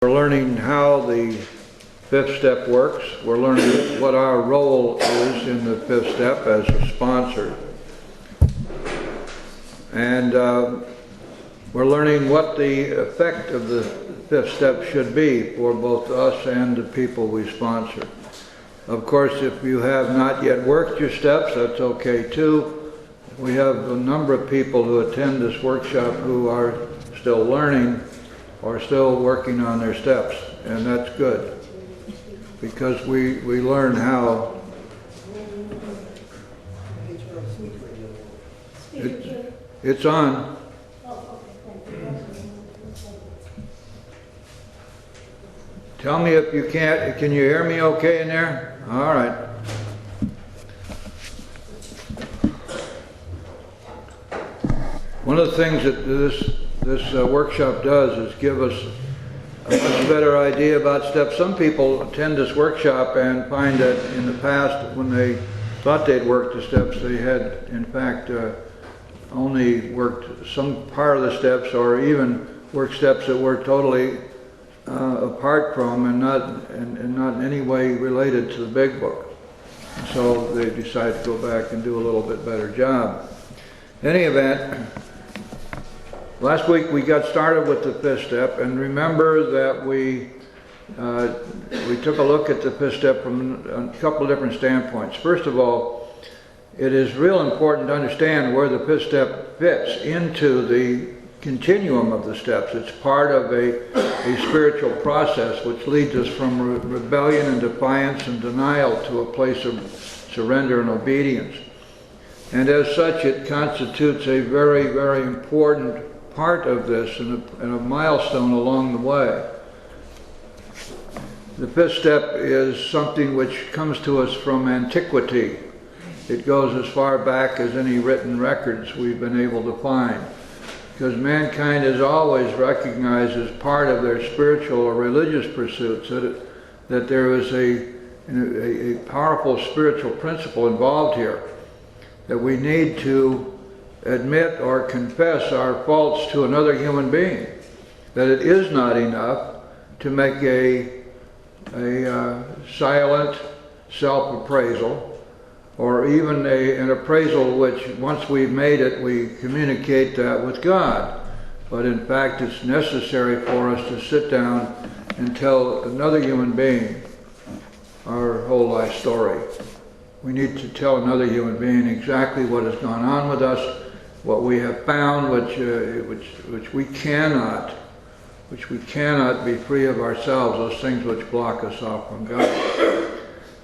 We're learning how the fifth step works. We're learning what our role is in the fifth step as a sponsor. And we're learning what the effect of the fifth step should be for both us and the people we sponsor. Of course, if you have not yet worked your steps, that's okay too. We have a number of people who attend this workshop who are still learning or still working on their steps, and that's good, because we learn how it's on. Tell me if you can't. Can you hear me okay in there? All right. One of the things that this workshop does is give us a much better idea about steps. Some people attend this workshop and find that in the past, when they thought they'd worked the steps, they had in fact only worked some part of the steps, or even worked steps that were totally apart from and not in any way related to the big book. So they decided to go back and do a little bit better job. In any event, last week we got started with the fifth step, and remember that we took a look at the fifth step from a couple of different standpoints. First of all, it is real important to understand where the fifth step fits into the continuum of the steps. It's part of a spiritual process which leads us from rebellion and defiance and denial to a place of surrender and obedience. And as such, it constitutes a very, very important part of this and a milestone along the way. The fifth step is something which comes to us from antiquity. It goes as far back as any written records we've been able to find, because mankind has always recognized as part of their spiritual or religious pursuits that there is a powerful spiritual principle involved here, that we need to admit or confess our faults to another human being, that it is not enough to make a silent self-appraisal, or even an appraisal which, once we've made it, we communicate that with God. But in fact, it's necessary for us to sit down and tell another human being our whole life story. We need to tell another human being exactly what has gone on with us, what we have found, which we cannot be free of ourselves, those things which block us off from God.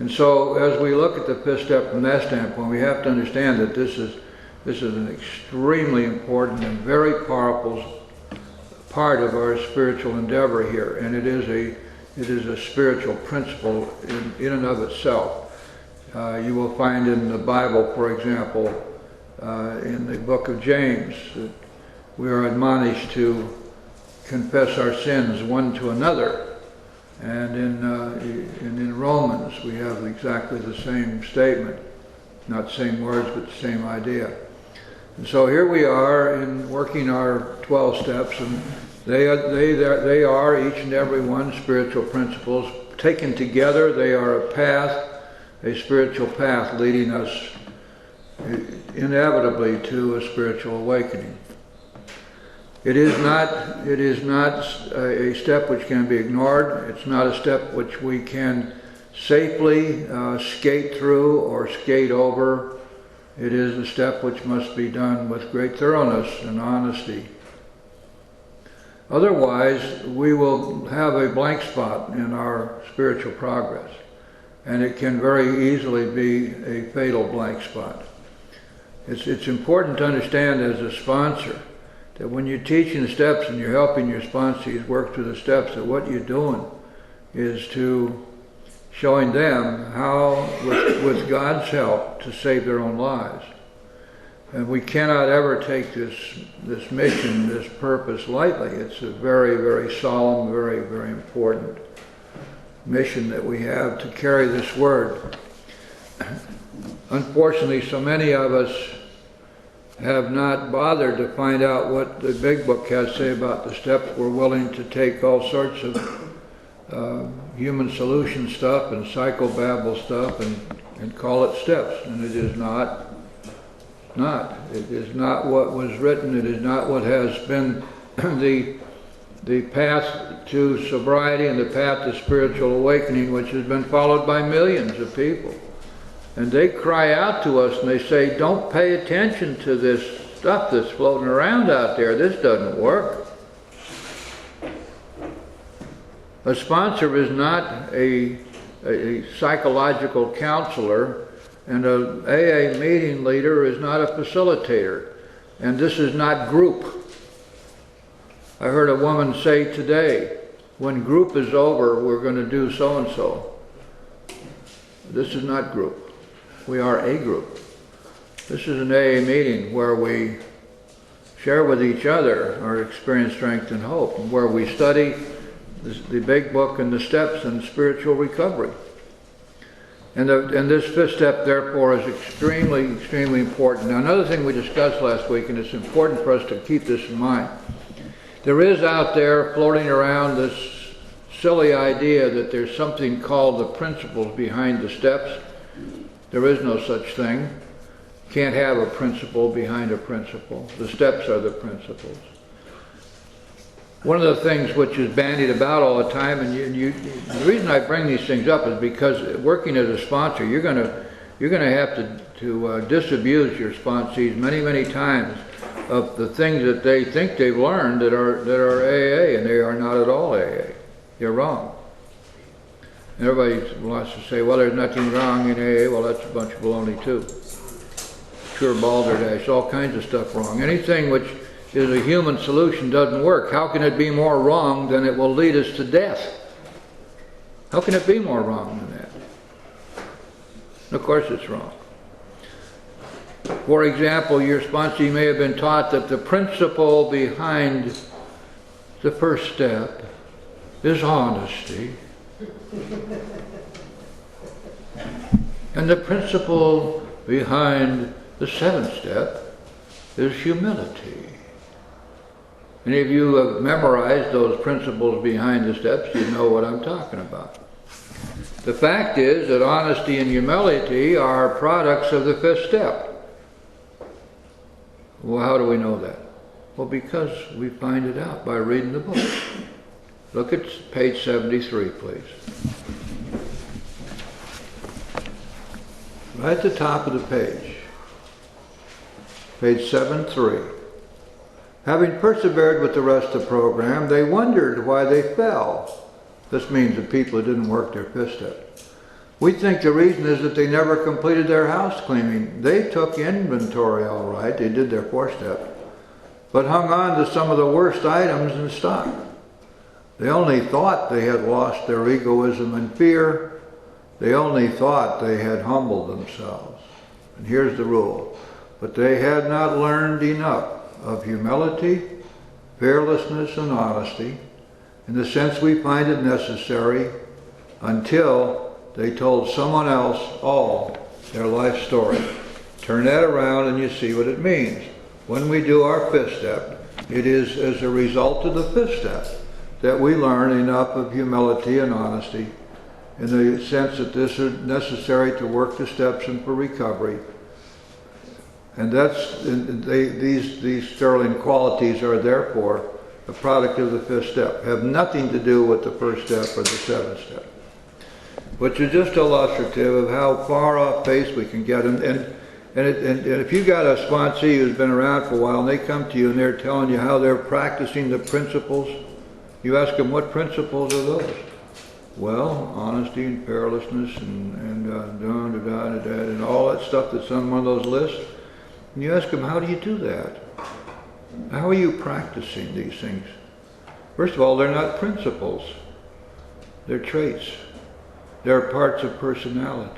And so, as we look at the fifth step from that standpoint, we have to understand that this is an extremely important and very powerful part of our spiritual endeavor here, and it is a spiritual principle in and of itself. You will find in the Bible, for example, in the book of James, that we are admonished to confess our sins one to another. And in Romans, we have exactly the same statement. Not same words, but the same idea. And so here we are in working our 12 steps, and they are each and every one spiritual principles. Taken together, they are a path, a spiritual path leading us inevitably to a spiritual awakening. It is not a step which can be ignored. It's not a step which we can safely skate through or skate over. It is a step which must be done with great thoroughness and honesty. Otherwise, we will have a blank spot in our spiritual progress, and it can very easily be a fatal blank spot. It's important to understand as a sponsor that when you're teaching the steps and you're helping your sponsees work through the steps, that what you're doing is to showing them how, with God's help, to save their own lives. And we cannot ever take this mission, this purpose lightly. It's a very, very solemn, very, very important mission that we have to carry this word. Unfortunately, so many of us have not bothered to find out what the big book has to say about the steps. We're willing to take all sorts of human solution stuff and psychobabble stuff and call it steps, and it is not. It is not what was written. It is not what has been the path to sobriety and the path to spiritual awakening, which has been followed by millions of people. And they cry out to us and they say, don't pay attention to this stuff that's floating around out there. This doesn't work. A sponsor is not a psychological counselor, and an AA meeting leader is not a facilitator. And this is not group. I heard a woman say today, when group is over, we're going to do so-and-so. This is not group. We are a group. This is an AA meeting where we share with each other our experience, strength, and hope, and where we study the big book and the steps in spiritual recovery. And this fifth step, therefore, is extremely, extremely important. Now, another thing we discussed last week, and it's important for us to keep this in mind, there is out there floating around this silly idea that there's something called the principles behind the steps. There is no such thing. Can't have a principle behind a principle. The steps are the principles. One of the things which is bandied about all the time, and the reason I bring these things up is because working as a sponsor, you're going to have to disabuse your sponsees many, many times of the things that they think they've learned that are AA, and they are not at all AA. You're wrong. And everybody wants to say, well, there's nothing wrong in AA. Well, that's a bunch of baloney too. Pure balderdash, all kinds of stuff wrong. Anything which is a human solution doesn't work. How can it be more wrong than it will lead us to death? How can it be more wrong than that? Of course it's wrong. For example, your sponsee may have been taught that the principle behind the first step is honesty. And the principle behind the seventh step is humility. Any of you have memorized those principles behind the steps, you know what I'm talking about. The fact is that honesty and humility are products of the fifth step. Well, how do we know that? Well, because we find it out by reading the book. Look at page 73, please. Right at the top of the page. Page 7.3. Having persevered with the rest of the program, they wondered why they fell. This means the people who didn't work their fifth step. We think the reason is that they never completed their house cleaning. They took inventory all right, they did their fourth step, but hung on to some of the worst items in stock. They only thought they had lost their egoism and fear. They only thought they had humbled themselves. And here's the rule. But they had not learned enough of humility, fearlessness, and honesty, in the sense we find it necessary, until they told someone else all their life story. Turn that around and you see what it means. When we do our fifth step, it is as a result of the fifth step that we learn enough of humility and honesty, in the sense that this is necessary to work the steps and for recovery. And these sterling qualities are therefore a product of the fifth step, have nothing to do with the first step or the seventh step, which is just illustrative of how far off base we can get. And if you got a sponsee who's been around for a while and they come to you and they're telling you how they're practicing the principles, you ask them, what principles are those? Well, honesty and fearlessness and all that stuff that's on one of those lists. And you ask them, how do you do that? How are you practicing these things? First of all, they're not principles. They're traits. They're parts of personalities.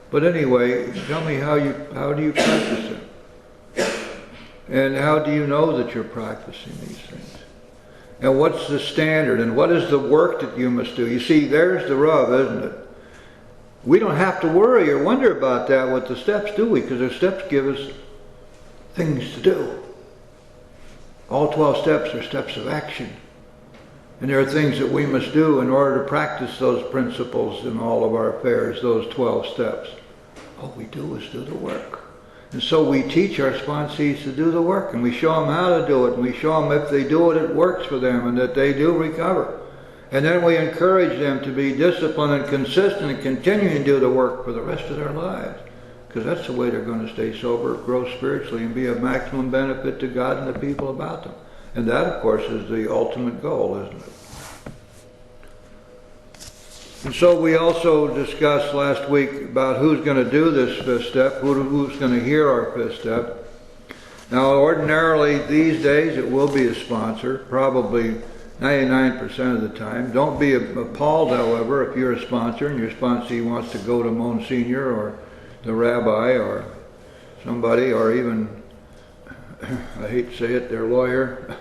But anyway, tell me how do you practice it? And how do you know that you're practicing these things? And what's the standard? And what is the work that you must do? You see, there's the rub, isn't it? We don't have to worry or wonder about that with the steps, do we? Because the steps give us things to do. All 12 steps are steps of action. And there are things that we must do in order to practice those principles in all of our affairs, those 12 steps. All we do is do the work. And so we teach our sponsees to do the work, and we show them how to do it, and we show them if they do it, it works for them, and that they do recover. And then we encourage them to be disciplined and consistent and continuing to do the work for the rest of their lives. Because that's the way they're going to stay sober, grow spiritually, and be of maximum benefit to God and the people about them. And that, of course, is the ultimate goal, isn't it? And so we also discussed last week about who's going to do this 5th step, who's going to hear our 5th step. Now, ordinarily, these days, it will be a sponsor, probably 99% of the time. Don't be appalled, however, if you're a sponsor and your sponsee wants to go to Monsignor or the rabbi or somebody, or even, I hate to say it, their lawyer.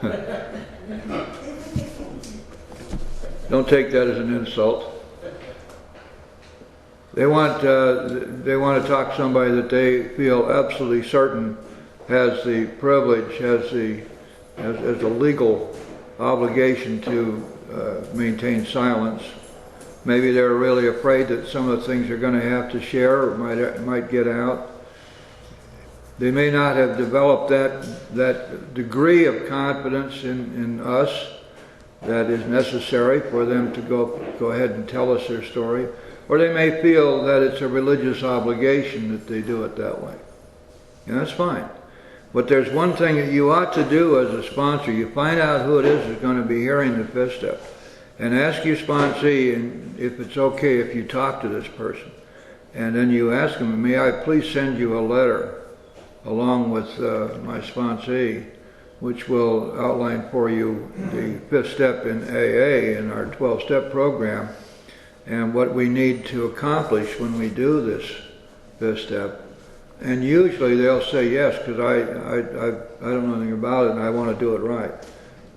Don't take that as an insult. They want to talk to somebody that they feel absolutely certain has the privilege, has a legal obligation to maintain silence. Maybe they're really afraid that some of the things they're going to have to share might get out. They may not have developed that degree of confidence in us that is necessary for them to go ahead and tell us their story. Or they may feel that it's a religious obligation that they do it that way. And that's fine. But there's one thing that you ought to do as a sponsor. You find out who it is that's going to be hearing the 5th step. And ask your sponsee and if it's okay if you talk to this person. And then you ask them, may I please send you a letter along with my sponsee, which will outline for you the 5th step in AA in our 12-step program, and what we need to accomplish when we do this 5th step. And usually they'll say yes, because I don't know anything about it and I want to do it right.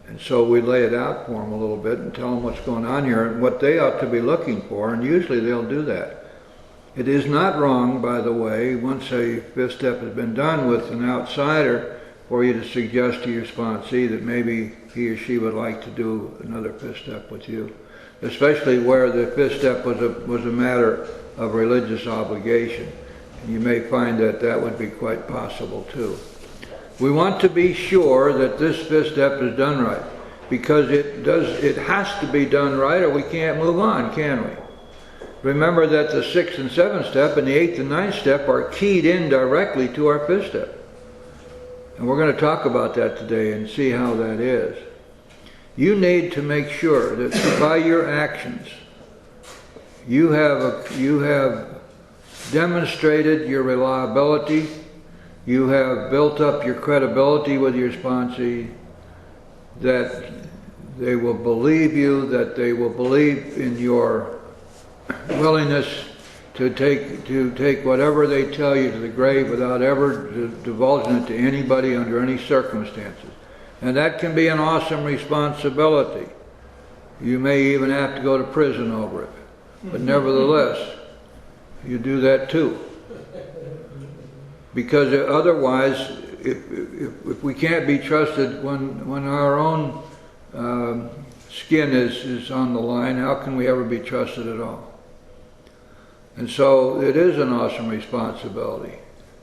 And so we lay it out for them a little bit and tell them what's going on here and what they ought to be looking for, and usually they'll do that. It is not wrong, by the way, once a 5th step has been done with an outsider, for you to suggest to your sponsee that maybe he or she would like to do another 5th step with you, especially where the 5th step was a matter of religious obligation. And you may find that that would be quite possible too. We want to be sure that this 5th step is done right, because it has to be done right or we can't move on, can we? Remember that the 6th and 7th step and the 8th and 9th step are keyed in directly to our 5th step. And we're going to talk about that today and see how that is. You need to make sure that by your actions you have demonstrated your reliability, you have built up your credibility with your sponsee, that they will believe you, that they will believe in your willingness to take whatever they tell you to the grave without ever divulging it to anybody under any circumstances. And that can be an awesome responsibility. You may even have to go to prison over it. But nevertheless, you do that too. Because otherwise, if we can't be trusted when our own skin is on the line, how can we ever be trusted at all? And so it is an awesome responsibility.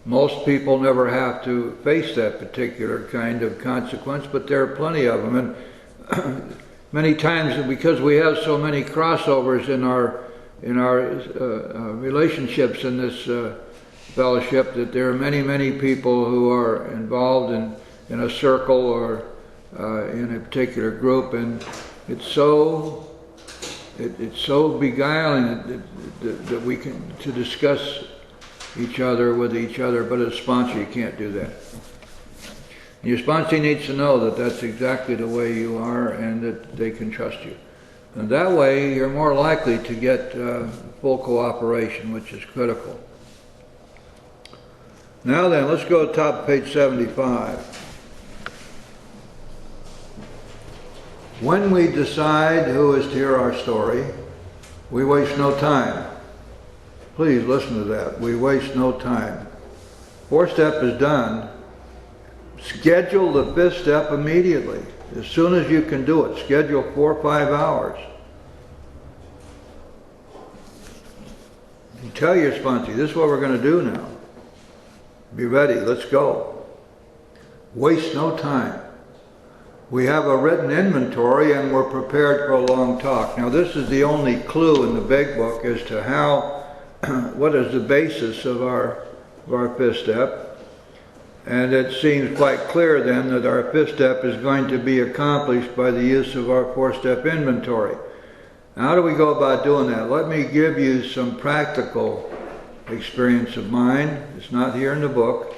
Most people never have to face that particular kind of consequence, but there are plenty of them. And many times, because we have so many crossovers in our relationships in this fellowship, that there are many people who are involved in a circle or in a particular group, and it's so beguiling that we can to discuss each other with each other, but as a sponsor you can't do that. Your sponsor needs to know that that's exactly the way you are and that they can trust you. And that way you're more likely to get full cooperation, which is critical. Now then, let's go to top of page 75. When we decide who is to hear our story, we waste no time. Please listen to that. We waste no time. 4th step is done. Schedule the 5th step immediately. As soon as you can do it, schedule 4 or 5 hours. You tell your sponsee, this is what we're going to do now. Be ready, let's go. Waste no time. We have a written inventory and we're prepared for a long talk. Now this is the only clue in the big book as to how, what is the basis of our 5th step. And it seems quite clear then that our 5th step is going to be accomplished by the use of our 4-step inventory. Now, how do we go about doing that? Let me give you some practical experience of mine. It's not here in the book,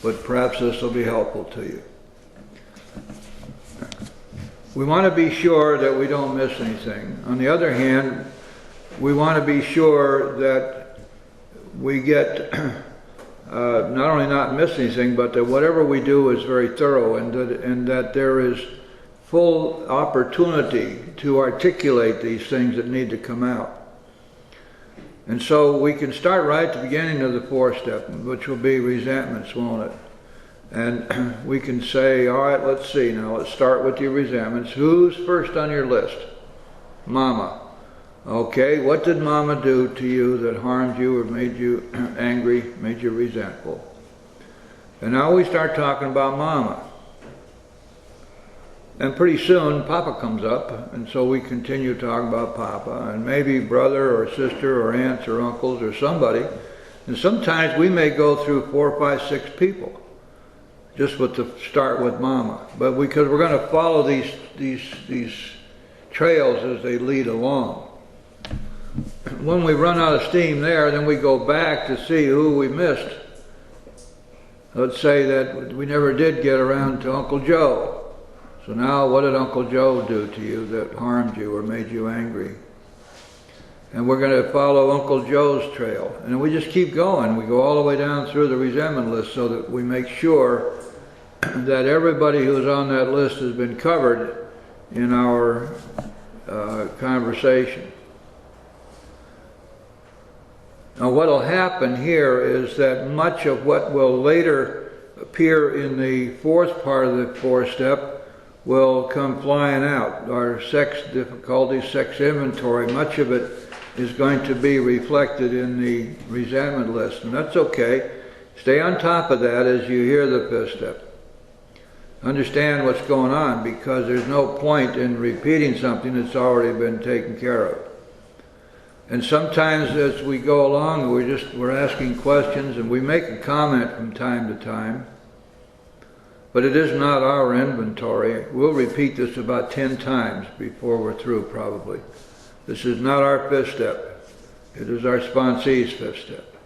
but perhaps this will be helpful to you. We want to be sure that we don't miss anything. On the other hand, we want to be sure that we get not only not miss anything, but that whatever we do is very thorough, and that there is full opportunity to articulate these things that need to come out. And so we can start right at the beginning of the 4th step, which will be resentments, won't it? And we can say, all right, let's see now, let's start with your resentments. Who's first on your list? Mama. Okay, what did Mama do to you that harmed you or made you angry, made you resentful? And now we start talking about Mama. And pretty soon Papa comes up, and so we continue talking about Papa, and maybe brother or sister or aunts or uncles or somebody. And sometimes we may go through 4, 5, 6 people, just with the start with Mama. But because we're going to follow these trails as they lead along. When we run out of steam there, then we go back to see who we missed. Let's say that we never did get around to Uncle Joe. So now what did Uncle Joe do to you that harmed you or made you angry? And we're going to follow Uncle Joe's trail. And we just keep going. We go all the way down through the resentment list so that we make sure that everybody who's on that list has been covered in our conversation. Now what will happen here is that much of what will later appear in the 4th part of the 4th step will come flying out. Our sex difficulty, sex inventory, much of it is going to be reflected in the resentment list. And that's okay. Stay on top of that as you hear the 5th step. Understand what's going on, because there's no point in repeating something that's already been taken care of. And sometimes as we go along, we're asking questions and we make a comment from time to time. But it is not our inventory. We'll repeat this about 10 times before we're through, probably. This is not our 5th step. It is our sponsee's 5th step.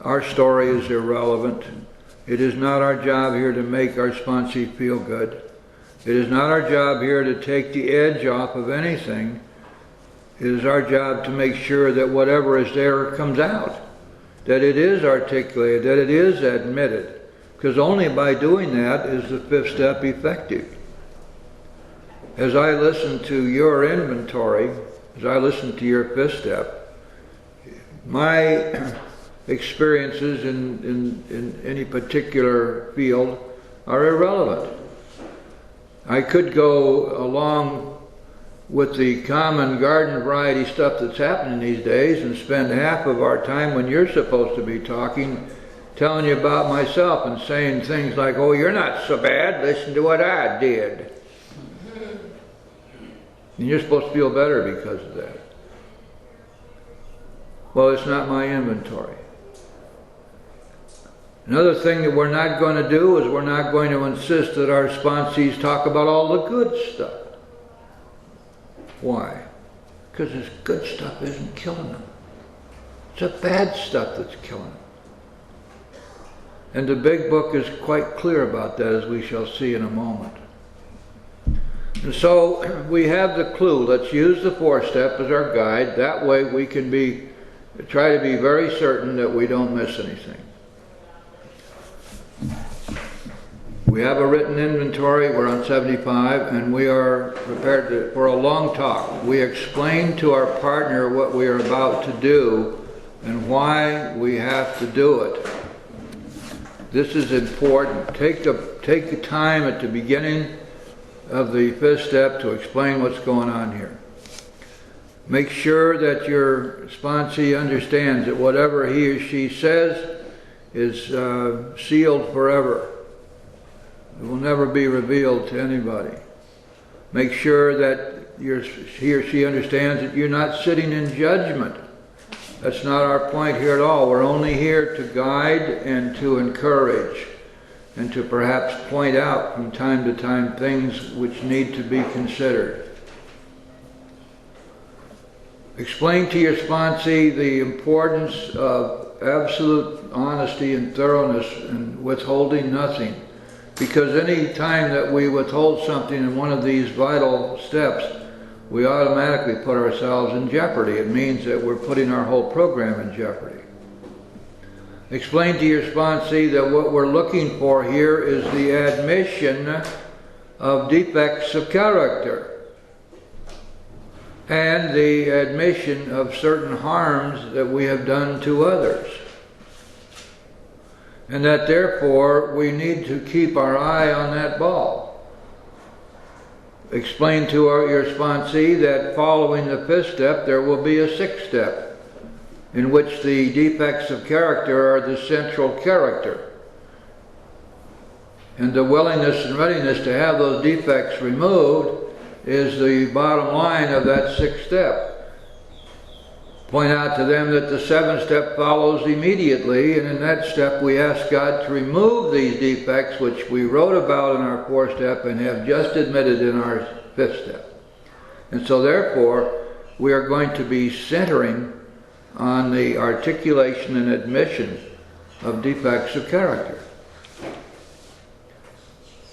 Our story is irrelevant. It is not our job here to make our sponsee feel good. It is not our job here to take the edge off of anything. It is our job to make sure that whatever is there comes out, that it is articulated, that it is admitted. Because only by doing that is the 5th step effective. As I listen to your inventory, as I listen to your 5th step, my experiences in any particular field are irrelevant. I could go along with the common garden variety stuff that's happening these days and spend half of our time when you're supposed to be talking telling you about myself and saying things like, oh, you're not so bad, listen to what I did. And you're supposed to feel better because of that. Well, it's not my inventory. Another thing that we're not going to do is we're not going to insist that our sponsees talk about all the good stuff. Why? Because this good stuff isn't killing them. It's the bad stuff that's killing them. And the big book is quite clear about that, as we shall see in a moment. And so we have the clue. Let's use the 4th step as our guide. That way we can try to be very certain that we don't miss anything. We have a written inventory. We're on 75, and we are prepared for a long talk. We explain to our partner what we are about to do and why we have to do it. This is important. Take the time at the beginning of the fifth step to explain what's going on here. Make sure that your sponsee understands that whatever he or she says is sealed forever. It will never be revealed to anybody. Make sure that he or she understands that you're not sitting in judgment. That's not our point here at all. We're only here to guide and to encourage and to perhaps point out from time to time things which need to be considered. Explain to your sponsee the importance of absolute honesty and thoroughness and withholding nothing. Because any time that we withhold something in one of these vital steps, we automatically put ourselves in jeopardy. It means that we're putting our whole program in jeopardy. Explain to your sponsee that what we're looking for here is the admission of defects of character and the admission of certain harms that we have done to others. And that therefore we need to keep our eye on that ball. Explain to your sponsee that following the fifth step there will be a sixth step in which the defects of character are the central character. And the willingness and readiness to have those defects removed is the bottom line of that sixth step. Point out to them that the seventh step follows immediately, and in that step we ask God to remove these defects which we wrote about in our fourth step and have just admitted in our fifth step. And so therefore we are going to be centering on the articulation and admission of defects of character.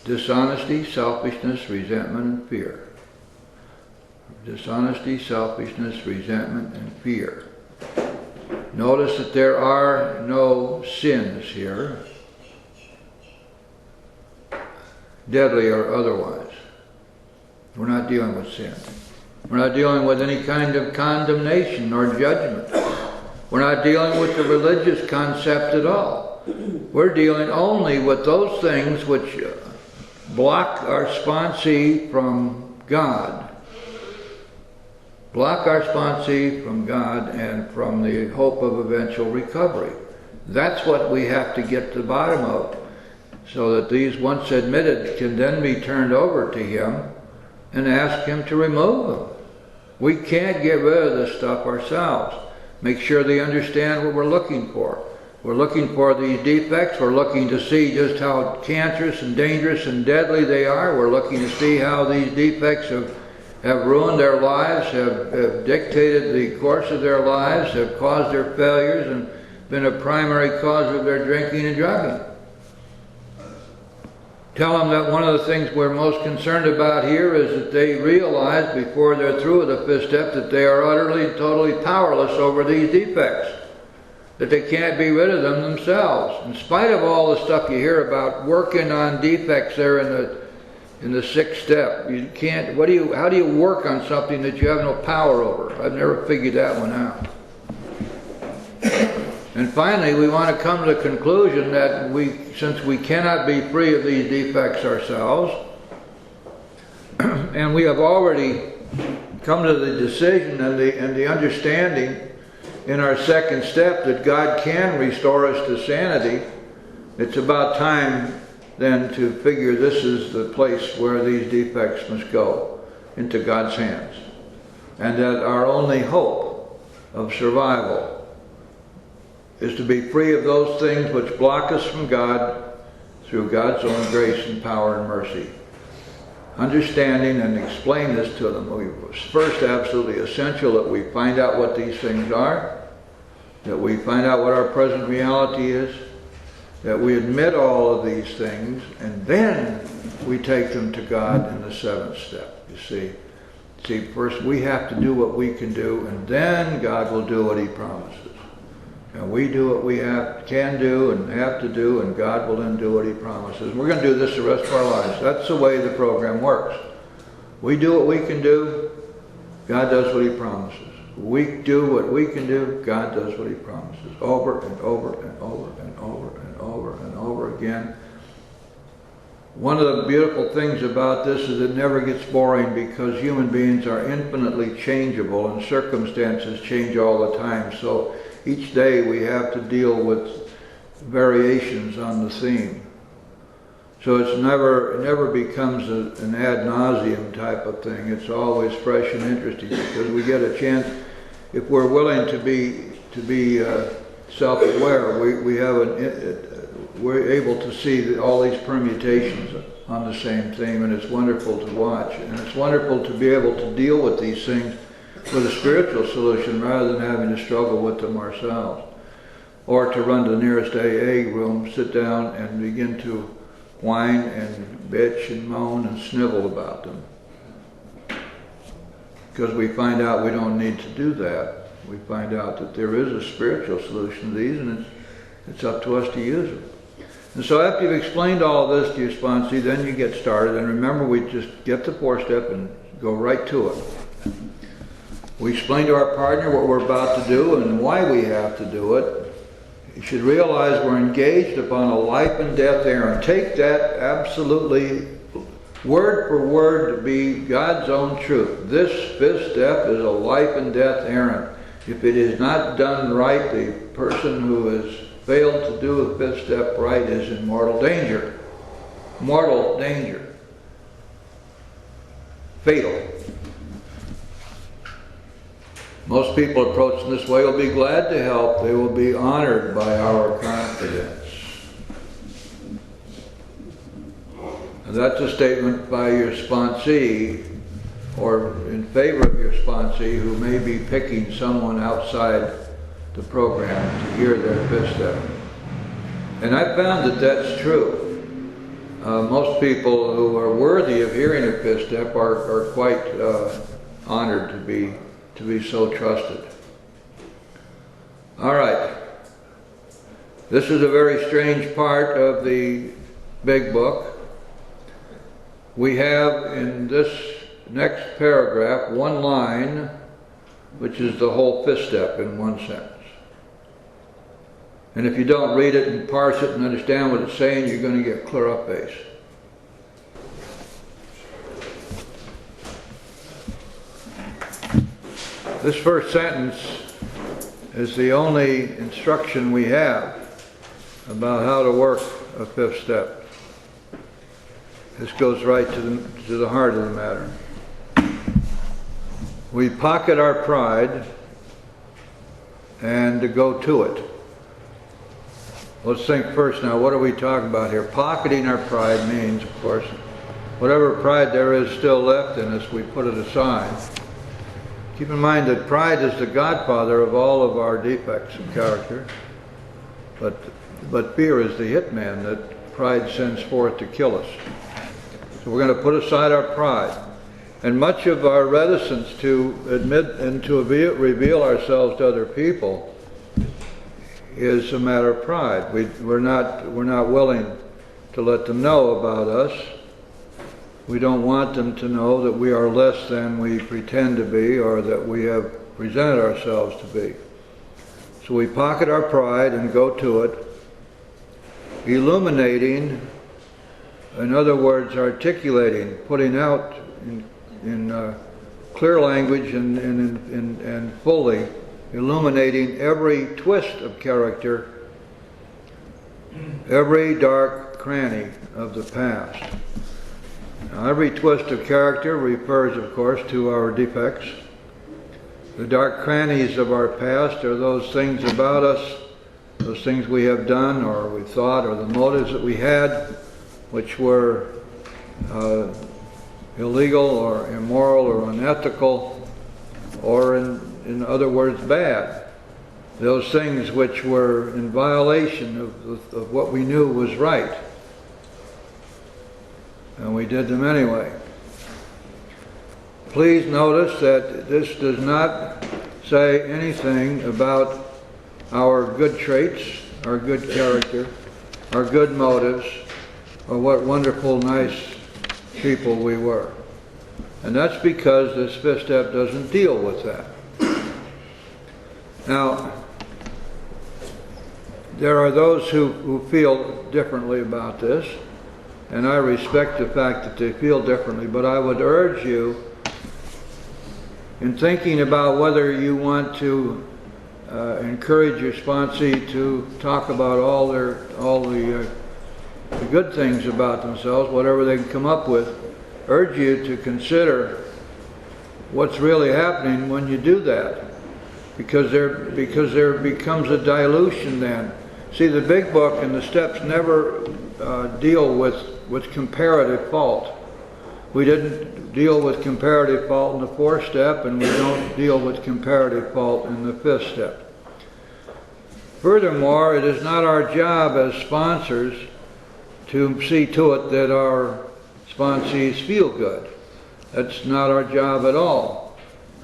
Dishonesty, selfishness, resentment, and fear. Dishonesty, selfishness, resentment, and fear. Notice that there are no sins here, deadly or otherwise. We're not dealing with sin. We're not dealing with any kind of condemnation or judgment. We're not dealing with the religious concept at all. We're dealing only with those things which block our sponsee from God. Block our sponsee from God and from the hope of eventual recovery. That's what we have to get to the bottom of, so that these, once admitted, can then be turned over to Him and ask Him to remove them. We can't get rid of this stuff ourselves. Make sure they understand what we're looking for. We're looking for these defects. We're looking to see just how cancerous and dangerous and deadly they are. We're looking to see how these defects have ruined their lives, have dictated the course of their lives, have caused their failures, and been a primary cause of their drinking and drugging. Tell them that one of the things we're most concerned about here is that they realize before they're through with the fifth step that they are utterly, totally powerless over these defects, that they can't be rid of them themselves. In spite of all the stuff you hear about working on defects there in the sixth step, you can't. How do you work on something that you have no power over? I've never figured that one out. And finally, we want to come to the conclusion that since we cannot be free of these defects ourselves, and we have already come to the decision and the understanding in our second step that God can restore us to sanity, it's about time then to figure this is the place where these defects must go, into God's hands. And that our only hope of survival is to be free of those things which block us from God through God's own grace and power and mercy. Understanding and explain this to them. It's first absolutely essential that we find out what these things are, that we find out what our present reality is, that we admit all of these things, and then we take them to God in the seventh step. You see, first we have to do what we can do, and then God will do what He promises. And we do what we can do and have to do, and God will then do what He promises. We're going to do this the rest of our lives. That's the way the program works. We do what we can do, God does what He promises. We do what we can do, God does what He promises. Over and over and over and over and over and over again. One of the beautiful things about this is it never gets boring, because human beings are infinitely changeable and circumstances change all the time. So each day we have to deal with variations on the theme. So it never becomes an ad nauseum type of thing. It's always fresh and interesting, because we get a chance, if we're willing to be self-aware, we're able to see all these permutations on the same theme, and it's wonderful to watch. And it's wonderful to be able to deal with these things with a spiritual solution rather than having to struggle with them ourselves. Or to run to the nearest AA room, sit down and begin to whine and bitch and moan and snivel about them. Because we find out we don't need to do that. We find out that there is a spiritual solution to these, and it's up to us to use it. And so after you've explained all of this to your sponsee, then you get started. And remember, we just get the 4-step and go right to it. We explain to our partner what we're about to do and why we have to do it. You should realize we're engaged upon a life and death errand. Take that absolutely word for word to be God's own truth. This 5th step is a life and death errand. If it is not done right, the person who has failed to do the 5th step right is in mortal danger. Mortal danger. Fatal. Most people approaching this way will be glad to help. They will be honored by our confidence. And that's a statement by your sponsee, or in favor of your sponsee, who may be picking someone outside the program to hear their 5th step. And I found that that's true. Most people who are worthy of hearing a 5th step are quite honored to be so trusted. All right. This is a very strange part of the big book. We have in this next paragraph one line, which is the whole 5th step in one sentence. And if you don't read it and parse it and understand what it's saying, you're going to get clear up base. This first sentence is the only instruction we have about how to work a 5th step. This goes right to the heart of the matter. We pocket our pride and to go to it. Let's think first now, what are we talking about here? Pocketing our pride means, of course, whatever pride there is still left in us, we put it aside. Keep in mind that pride is the godfather of all of our defects of character, but fear is the hitman that pride sends forth to kill us. So we're going to put aside our pride. And much of our reticence to admit and to reveal ourselves to other people is a matter of pride. We're not willing to let them know about us. We don't want them to know that we are less than we pretend to be, or that we have presented ourselves to be. So we pocket our pride and go to it, illuminating, in other words, articulating, putting out in clear language and fully illuminating every twist of character, every dark cranny of the past. Now, every twist of character refers, of course, to our defects. The dark crannies of our past are those things about us, those things we have done or we thought, or the motives that we had, which were illegal or immoral or unethical, or in other words, bad. Those things which were in violation of what we knew was right. And we did them anyway. Please notice that this does not say anything about our good traits, our good character, our good motives, or what wonderful, nice people we were. And that's because this 5th step doesn't deal with that. Now, there are those who feel differently about this. and I respect the fact that they feel differently, but I would urge you, in thinking about whether you want to encourage your sponsee to talk about all the good things about themselves, whatever they can come up with, urge you to consider what's really happening when you do that, because there becomes a dilution then. See, the big book and the steps never deal with comparative fault. We didn't deal with comparative fault in the 4th step, and we don't deal with comparative fault in the 5th step. Furthermore, it is not our job as sponsors to see to it that our sponsees feel good. That's not our job at all.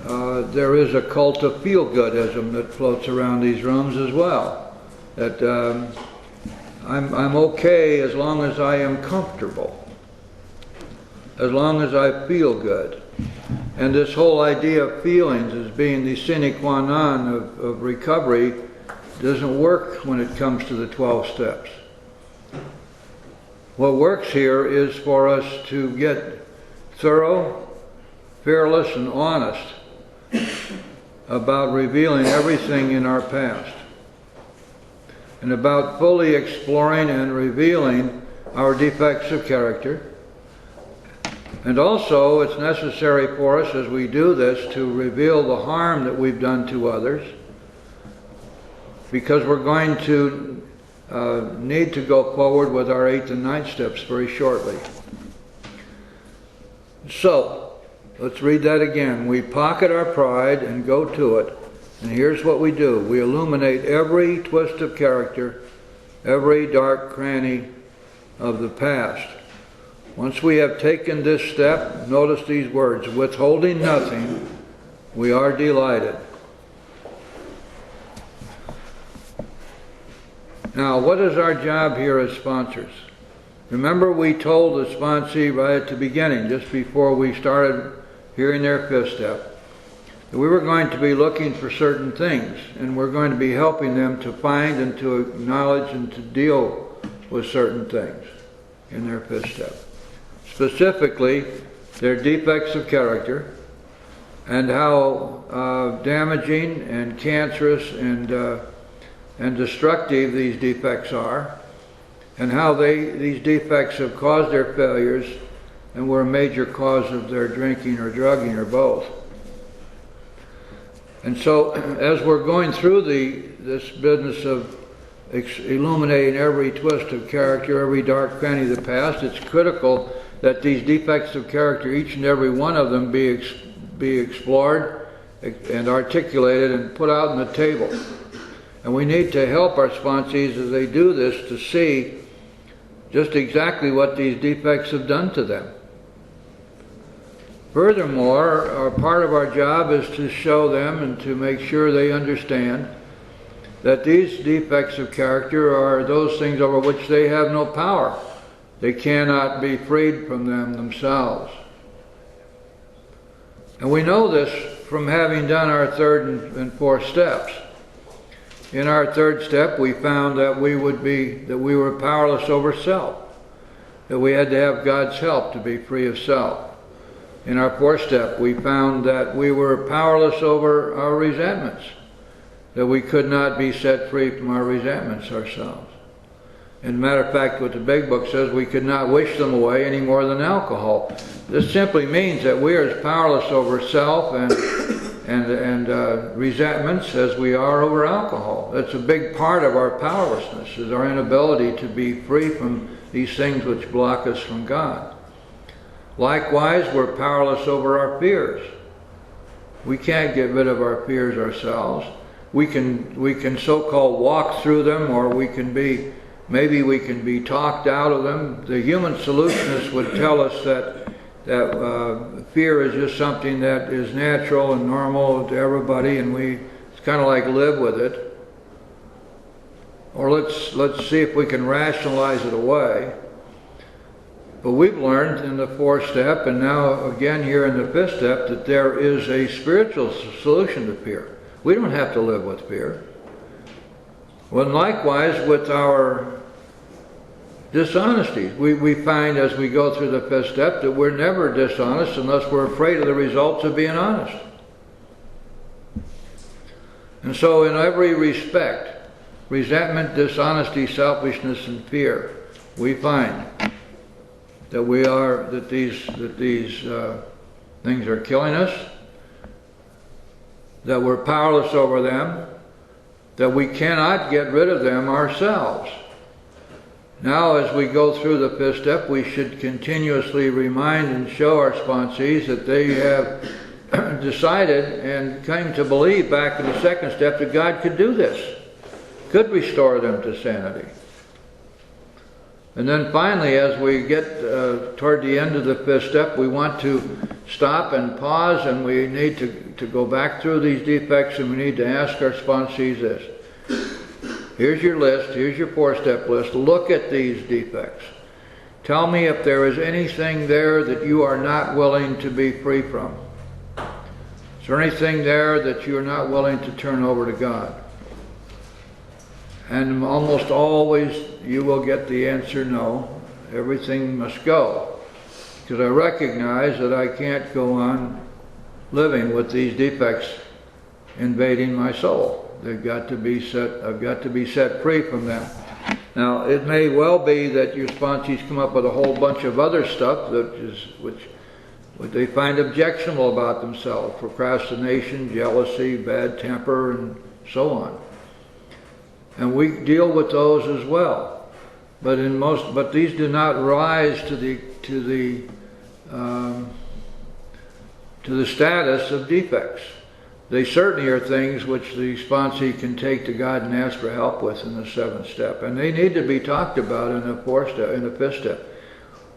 There is a cult of feel-goodism that floats around these rooms as well. That I'm okay as long as I am comfortable, as long as I feel good. And this whole idea of feelings as being the sine qua non of recovery doesn't work when it comes to the 12 steps. What works here is for us to get thorough, fearless, and honest about revealing everything in our past, and about fully exploring and revealing our defects of character. And also, it's necessary for us as we do this to reveal the harm that we've done to others, because we're going to need to go forward with our 8th and 9th steps very shortly. So, let's read that again. We pocket our pride and go to it. And here's what we do. We illuminate every twist of character, every dark cranny of the past. Once we have taken this step, notice these words: withholding nothing, we are delighted. Now, what is our job here as sponsors? Remember, we told the sponsee right at the beginning, just before we started hearing their 5th step, that we were going to be looking for certain things, and we're going to be helping them to find and to acknowledge and to deal with certain things in their 5th step. Specifically, their defects of character, and how damaging and cancerous and destructive these defects are, and how these defects have caused their failures and were a major cause of their drinking or drugging or both. And so, as we're going through this business of illuminating every twist of character, every dark cranny of the past, it's critical that these defects of character, each and every one of them, be explored and articulated and put out on the table. And we need to help our sponsees as they do this to see just exactly what these defects have done to them. Furthermore, part of our job is to show them and to make sure they understand that these defects of character are those things over which they have no power. They cannot be freed from them themselves. And we know this from having done our 3rd and 4th steps. In our 3rd step, we found that we were powerless over self, that we had to have God's help to be free of self. In our 4th step, we found that we were powerless over our resentments, that we could not be set free from our resentments ourselves. As a matter of fact, what the big book says, we could not wish them away any more than alcohol. This simply means that we are as powerless over self and resentments as we are over alcohol. That's a big part of our powerlessness, is our inability to be free from these things which block us from God. Likewise, we're powerless over our fears. We can't get rid of our fears ourselves. We can so-called walk through them, or maybe we can be talked out of them. The human solutionist would tell us that fear is just something that is natural and normal to everybody, and it's kind of like live with it. Or let's see if we can rationalize it away. But we've learned in the 4th step, and now again here in the 5th step, that there is a spiritual solution to fear. We don't have to live with fear. Well, likewise with our dishonesty. We find as we go through the fifth step that we're never dishonest unless we're afraid of the results of being honest. And so in every respect, resentment, dishonesty, selfishness, and fear, we find that these things are killing us, that we're powerless over them, that we cannot get rid of them ourselves. Now, as we go through the fifth step, we should continuously remind and show our sponsees that they have decided and came to believe back in the second step that God could do this, could restore them to sanity. And then finally, as we get toward the end of the fifth step, we want to stop and pause, and we need to go back through these defects, and we need to ask our sponsees this. Here's your list, here's your four-step list. Look at these defects. Tell me if there is anything there that you are not willing to be free from. Is there anything there that you are not willing to turn over to God? And almost always you will get the answer no. Everything must go. Because I recognize that I can't go on living with these defects invading my soul. They've got to be set, I've got to be set free from them. Now, it may well be that your sponsees come up with a whole bunch of other stuff which they find objectionable about themselves. Procrastination, jealousy, bad temper, and so on. And we deal with those as well. But these do not rise to the status of defects. They certainly are things which the sponsee can take to God and ask for help with in the seventh step, and they need to be talked about in the fifth step.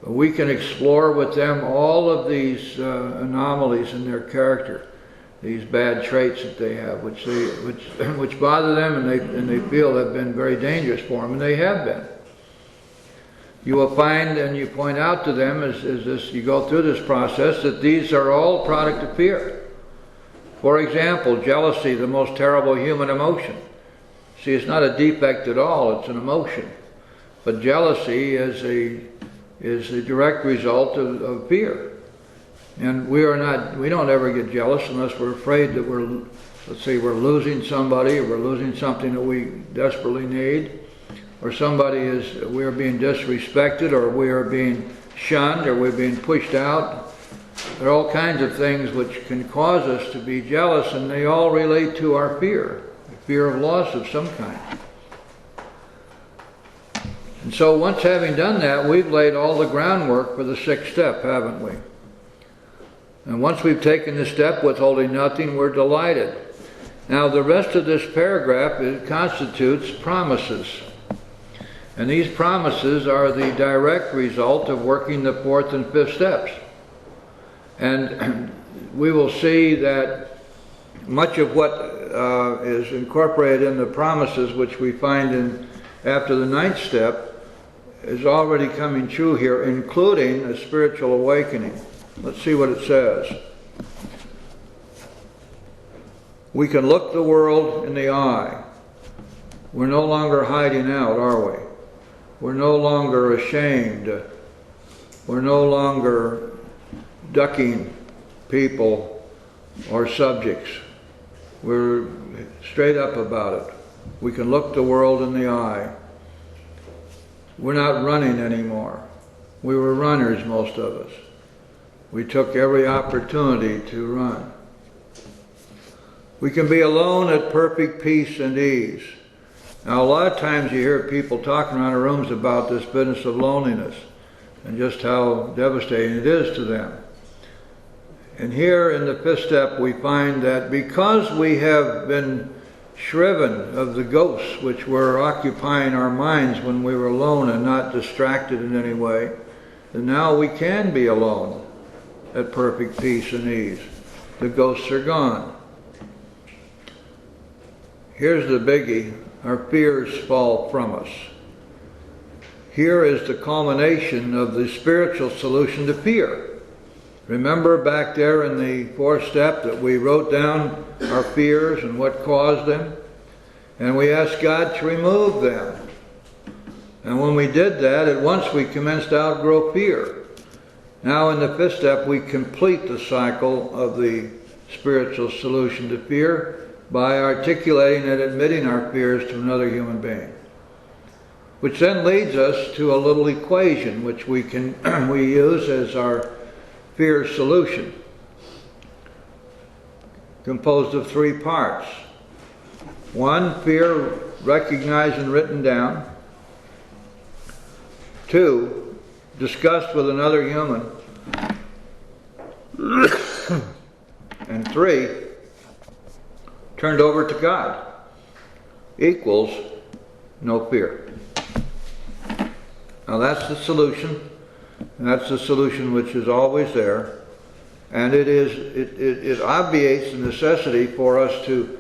We can explore with them all of these anomalies in their character, these bad traits that they have, which bother them, and they feel have been very dangerous for them, and they have been. You will find, and you point out to them as you go through this process, that these are all product of fear. For example, jealousy, the most terrible human emotion. See, it's not a defect at all, it's an emotion. But jealousy is a direct result of fear. And we don't ever get jealous unless we're afraid that we're losing somebody, or we're losing something that we desperately need, or we are being disrespected, or we are being shunned, or we're being pushed out. There are all kinds of things which can cause us to be jealous, and they all relate to our fear of loss of some kind. And so once having done that, we've laid all the groundwork for the sixth step, haven't we? And once we've taken this step, withholding nothing, we're delighted. Now the rest of this paragraph constitutes promises. And these promises are the direct result of working the fourth and fifth steps. And we will see that much of what is incorporated in the promises which we find after the ninth step is already coming true here, including a spiritual awakening. Let's see what it says. We can look the world in the eye. We're no longer hiding out, are we? We're no longer ashamed. We're no longer ducking people or subjects. We're straight up about it. We can look the world in the eye. We're not running anymore. We were runners, most of us. We took every opportunity to run. We can be alone at perfect peace and ease. Now, a lot of times you hear people talking around the rooms about this business of loneliness and just how devastating it is to them. And here in the fifth step we find that because we have been shriven of the ghosts which were occupying our minds when we were alone and not distracted in any way, that now we can be alone at perfect peace and ease. The ghosts are gone. Here's the biggie. Our fears fall from us. Here is the culmination of the spiritual solution to fear. Remember back there in the fourth step that we wrote down our fears and what caused them? And we asked God to remove them. And when we did that, at once we commenced to outgrow fear. Now in the fifth step, we complete the cycle of the spiritual solution to fear by articulating and admitting our fears to another human being. Which then leads us to a little equation which we use as our fear solution, composed of three parts. One, fear recognized and written down. Two, discussed with another human. And three, turned over to God, equals no fear. Now that's the solution, and that's the solution which is always there, and it obviates the necessity for us to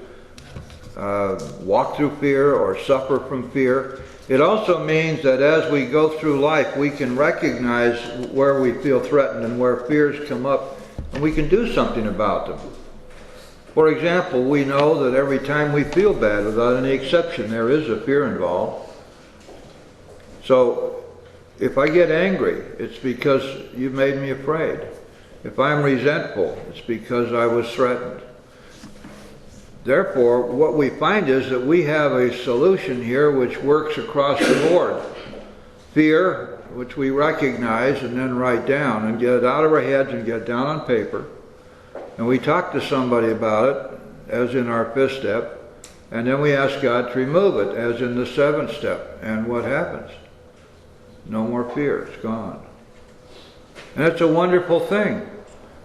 walk through fear or suffer from fear. It also means that as we go through life, we can recognize where we feel threatened and where fears come up, and we can do something about them. For example, we know that every time we feel bad, without any exception, there is a fear involved. So, if I get angry, it's because you've made me afraid. If I'm resentful, it's because I was threatened. Therefore, what we find is that we have a solution here which works across the board. Fear, which we recognize and then write down and get it out of our heads and get it down on paper. And we talk to somebody about it, as in our fifth step, and then we ask God to remove it, as in the seventh step. And what happens? No more fear. It's gone. And it's a wonderful thing,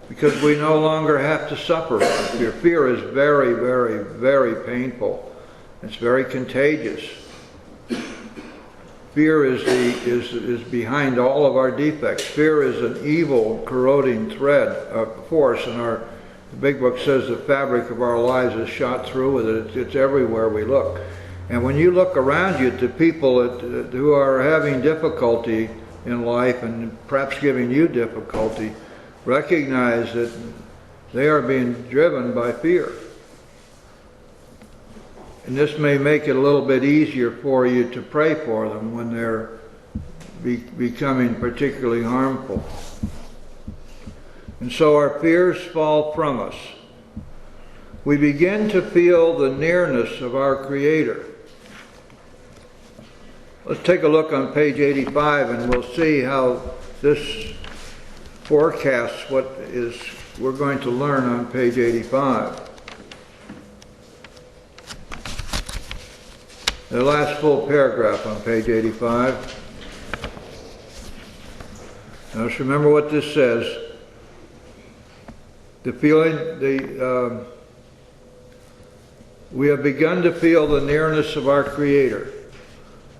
because we no longer have to suffer from fear. Fear is very, very, very painful. It's very contagious. Fear is behind all of our defects. Fear is an evil, corroding thread of force, and the big book says the fabric of our lives is shot through with it. It's everywhere we look. And when you look around you to people who are having difficulty in life and perhaps giving you difficulty, recognize that they are being driven by fear. And this may make it a little bit easier for you to pray for them when they're becoming particularly harmful. And so our fears fall from us. We begin to feel the nearness of our Creator. Let's take a look on page 85 and we'll see how this forecasts what we're going to learn on page 85. The last full paragraph on page 85. Now just remember what this says. The feeling, we have begun to feel the nearness of our Creator.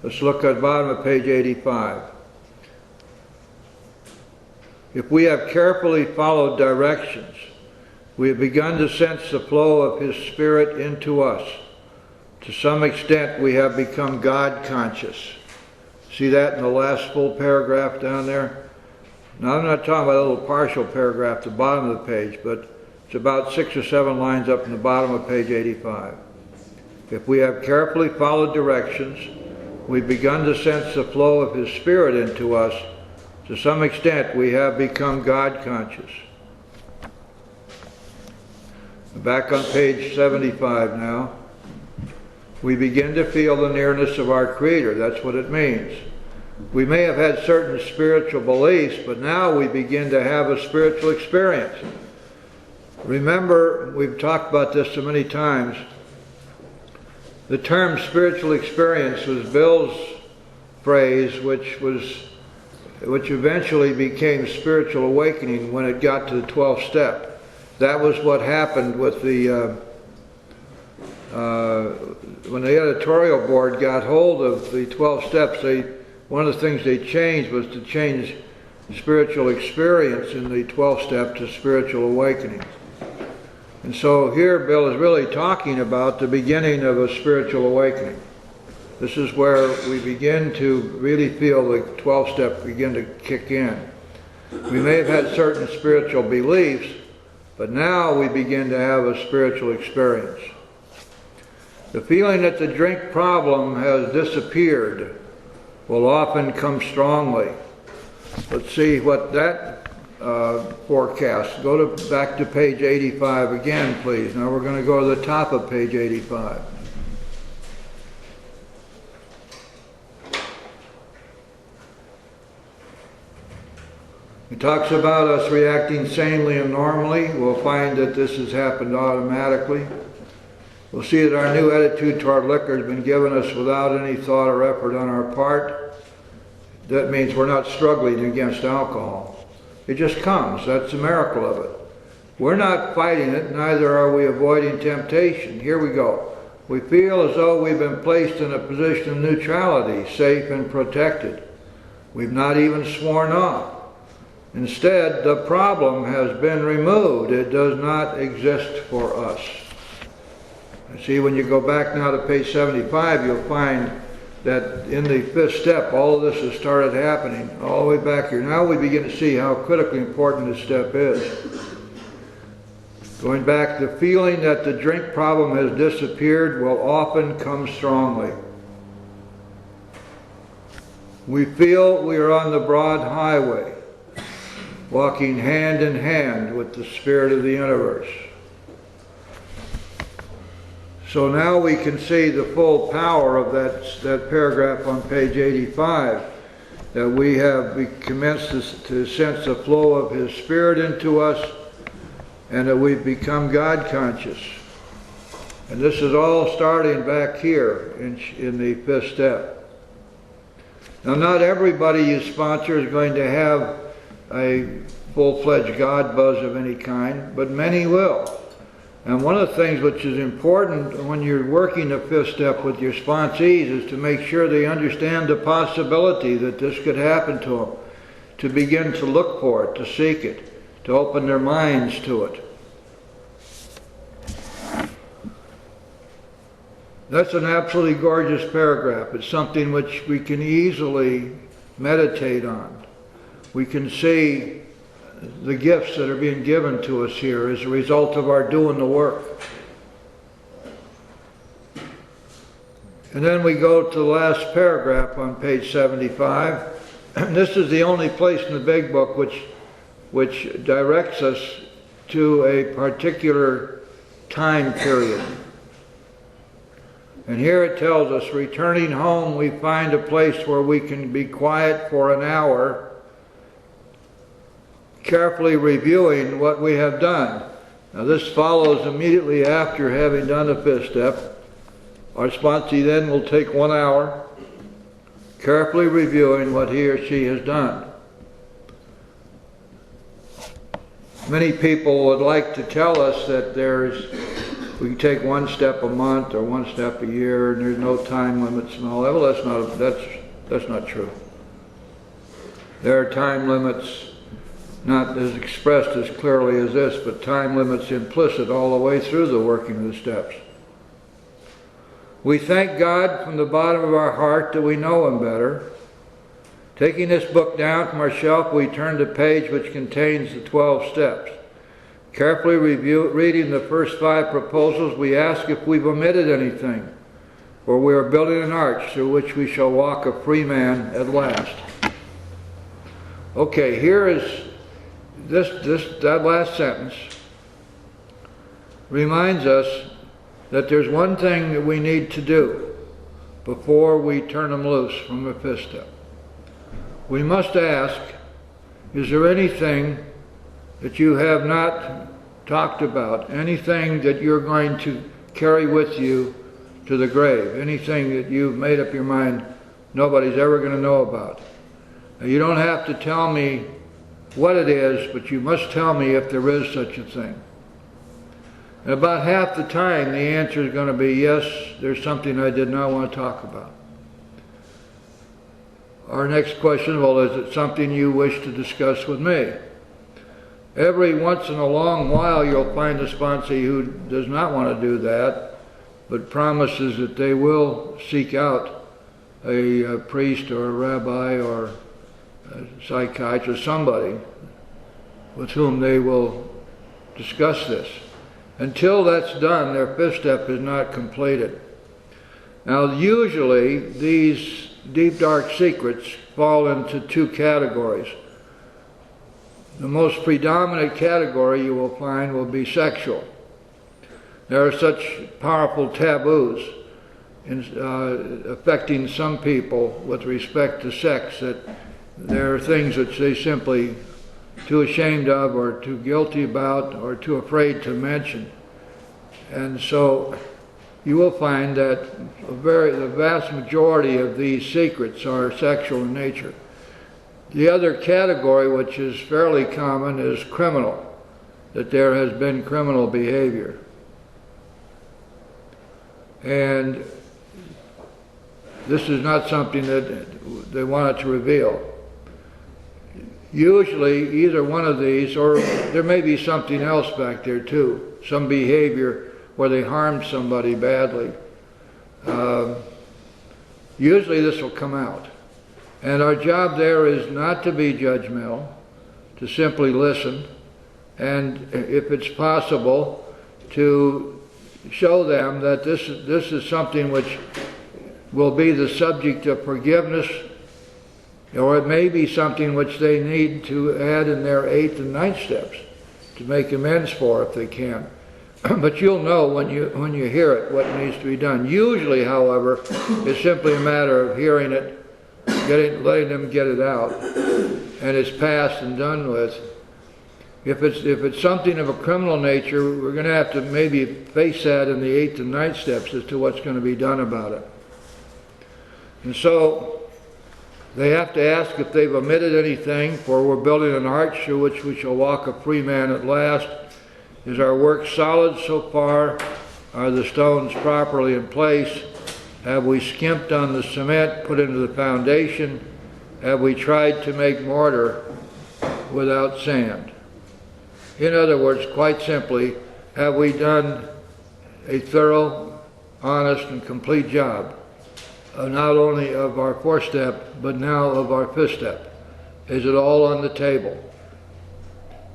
Let's look at the bottom of page 85. If we have carefully followed directions, we have begun to sense the flow of His Spirit into us. To some extent, we have become God conscious. See that in the last full paragraph down there? Now, I'm not talking about a little partial paragraph at the bottom of the page, but it's about 6 or 7 lines up in the bottom of page 85. If we have carefully followed directions, we've begun to sense the flow of His Spirit into us. To some extent, we have become God conscious. Back on page 75 now. We begin to feel the nearness of our Creator. That's what it means. We may have had certain spiritual beliefs, but now we begin to have a spiritual experience. Remember, we've talked about this so many times. The term spiritual experience was Bill's phrase, which eventually became spiritual awakening when it got to the 12th step. That was what happened with when the editorial board got hold of the 12 steps. One of the things they changed was to change spiritual experience in the 12th step to spiritual awakening. And so here Bill is really talking about the beginning of a spiritual awakening. This is where we begin to really feel the 12th step begin to kick in. We may have had certain spiritual beliefs, but now we begin to have a spiritual experience. The feeling that the drink problem has disappeared will often come strongly. Let's see what that forecast. Go back to page 85 again, please. Now we're going to go to the top of page 85. It talks about us reacting sanely and normally. We'll find that this has happened automatically. We'll see that our new attitude toward liquor has been given us without any thought or effort on our part. That means we're not struggling against alcohol. It just comes. That's the miracle of it. We're not fighting it, neither are we avoiding temptation. Here we go. We feel as though we've been placed in a position of neutrality, safe and protected. We've not even sworn off. Instead, the problem has been removed. It does not exist for us. See, when you go back now to page 75, you'll find that in the fifth step, all of this has started happening all the way back here. Now we begin to see how critically important this step is. Going back, the feeling that the drink problem has disappeared will often come strongly. We feel we are on the broad highway, walking hand in hand with the Spirit of the universe. So now we can see the full power of that paragraph on page 85, that we have commenced to sense the flow of His Spirit into us, and that we've become God conscious. And this is all starting back here in the fifth step. Now, not everybody you sponsor is going to have a full-fledged God buzz of any kind, but many will. And one of the things which is important when you're working the fifth step with your sponsees is to make sure they understand the possibility that this could happen to them, to begin to look for it, to seek it, to open their minds to it. That's an absolutely gorgeous paragraph. It's something which we can easily meditate on. We can see the gifts that are being given to us here as a result of our doing the work. And then we go to the last paragraph on page 75. This is the only place in the big book which directs us to a particular time period. And here it tells us, returning home, we find a place where we can be quiet for an hour, carefully reviewing what we have done. Now this follows immediately after having done the fifth step. Our sponsee then will take 1 hour, carefully reviewing what he or she has done. Many people would like to tell us that we can take 1 step a month or 1 step a year, and there's no time limits and all that. Well, that's not true. There are time limits, not as expressed as clearly as this, but time limits implicit all the way through the working of the steps. We thank God from the bottom of our heart that we know Him better. Taking this book down from our shelf, we turn to the page which contains the 12 steps. Carefully reading the first 5 proposals, we ask if we've omitted anything, for we are building an arch through which we shall walk a free man at last. Okay, here is that last sentence reminds us that there's one thing that we need to do before we turn them loose from the fifth step. We must ask, is there anything that you have not talked about, anything that you're going to carry with you to the grave, anything that you've made up your mind nobody's ever going to know about? Now, you don't have to tell me what it is, but you must tell me if there is such a thing. And about half the time the answer is going to be, yes, there's something I did not want to talk about. Our next question, well, is it something you wish to discuss with me? Every once in a long while you'll find a sponsee who does not want to do that, but promises that they will seek out a priest or a rabbi or a psychiatrist, somebody with whom they will discuss this. Until that's done, their fifth step is not completed. Now, usually these deep dark secrets fall into two categories. The most predominant category you will find will be sexual. There are such powerful taboos affecting some people with respect to sex that there are things that they simply too ashamed of or too guilty about or too afraid to mention. And so you will find that the vast majority of these secrets are sexual in nature. The other category, which is fairly common, is criminal, that there has been criminal behavior. And this is not something that they wanted to reveal. Usually either one of these, or there may be something else back there too, some behavior where they harmed somebody badly. Usually this will come out. And our job there is not to be judgmental, to simply listen, and if it's possible, to show them that this is something which will be the subject of forgiveness, or it may be something which they need to add in their 8th and 9th steps to make amends for if they can. But you'll know when you hear it what needs to be done. Usually, however, it's simply a matter of hearing it, letting them get it out, and it's passed and done with. If it's something of a criminal nature, we're going to have to maybe face that in the 8th and 9th steps as to what's going to be done about it. And so they have to ask if they've omitted anything, for we're building an arch through which we shall walk a free man at last. Is our work solid so far? Are the stones properly in place? Have we skimped on the cement put into the foundation? Have we tried to make mortar without sand? In other words, quite simply, have we done a thorough, honest, and complete job not only of our 4th step, but now of our 5th step? Is it all on the table?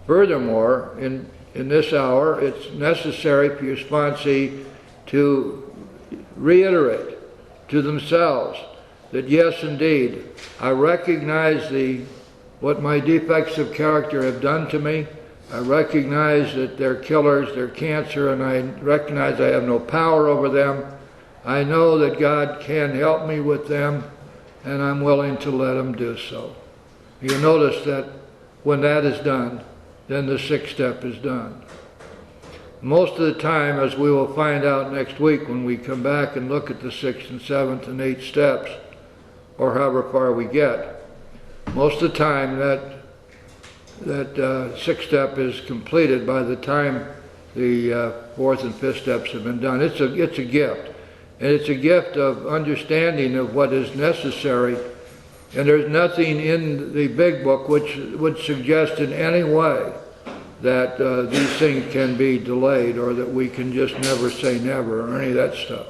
Furthermore, in this hour, it's necessary for your sponsee to reiterate to themselves that yes, indeed, I recognize what my defects of character have done to me. I recognize that they're killers, they're cancer, and I recognize I have no power over them. I know that God can help me with them, and I'm willing to let Him do so. You'll notice that when that is done, then the 6th step is done. Most of the time, as we will find out next week when we come back and look at the 6th and 7th and 8th steps, or however far we get, most of the time that 6th step is completed by the time the 4th and 5th steps have been done. It's a gift. And it's a gift of understanding of what is necessary. And there's nothing in the big book which would suggest in any way that these things can be delayed, or that we can just never say never, or any of that stuff.